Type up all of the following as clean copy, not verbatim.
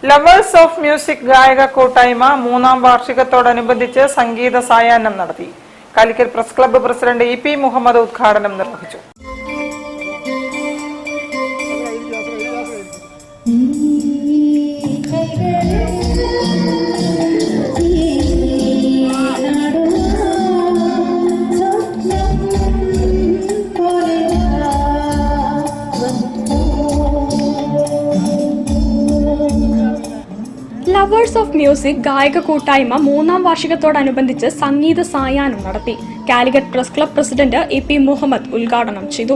Lovers of music ഗായക കൂട്ടായ്മ 3ാം വാർഷികത്തോടനുബന്ധിച്ച് സംഗീത സായാഹ്നം നടത്തി. Calicut press club president E P. Muhammad ഉദ്ഘാടനം നിർവഹിച്ചു. ലവേഴ്സ് ഓഫ് മ്യൂസിക് ഗായക കൂട്ടായ്മ 3ാം വാർഷികത്തോടനുബന്ധിച്ച് സംഗീത സായാഹ്നം നടത്തി. Calicut press club president E P. Muhammad ഉദ്ഘാടനം ചെയ്തു.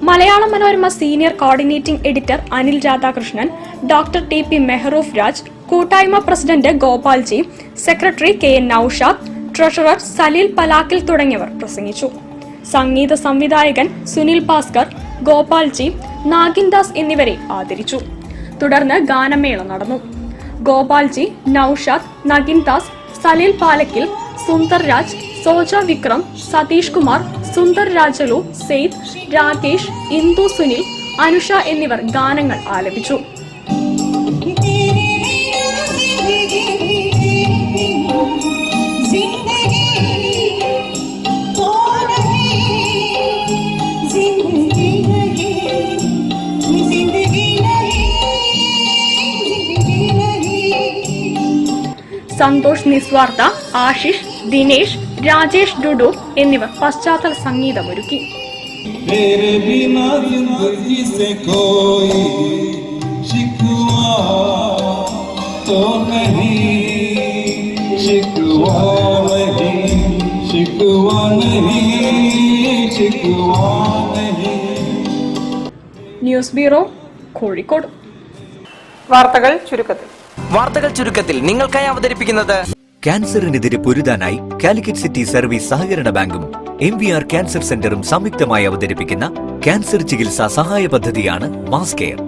Malayala Manorama senior coordinating editor Anil Radhakrishnan, doctor T P. Mehroof Raj, കൂട്ടായ്മ president Gopalji, secretary K N. Noushad, treasurer Saleel Palakkil തുടങ്ങിയവർ പ്രസംഗിച്ചു. സംഗീത സംവിധായകൻ സുനിൽ ഭാസ്കർ, ഗോപാൽജി, നാഗിൻദാസ് എന്നിവരെ ആദരിച്ചു. തുടർന്ന് ഗാനമേള നടന്നു. ഗോപാൽജി, നൌഷാദ്, നഗിൻദാസ്, സലീൽ പാലക്കിൽ, സുന്ദർ രാജ്, സോജ വിക്രം, സതീഷ് കുമാർ, സുന്ദർ രാജലു, സെയ്ദ്, രാകേഷ്, ഇന്ദു സുനിൽ, അനുഷ എന്നിവർ ഗാനങ്ങൾ ആലപിച്ചു. സന്തോഷ് നിസ്വാർത്ഥ, ആശിഷ്, ദിനേശ്, രാജേഷ് ഡുഡു എന്നിവർ പശ്ചാത്തല സംഗീതമൊരുക്കി. News bureau, Kozhikode. വാർത്തകൾ ചുരുക്കത്തിൽ നിങ്ങൾക്കായി അവതരിപ്പിക്കുന്നത് ക്യാൻസറിനെതിരെ പൊരുതാനായി കാലിക്കറ്റ് സിറ്റി സർവീസ് സഹകരണ ബാങ്കും MVR ക്യാൻസർ സെന്ററും സംയുക്തമായി അവതരിപ്പിക്കുന്ന ക്യാൻസർ ചികിത്സാ സഹായ പദ്ധതിയാണ് മാസ് കെയർ.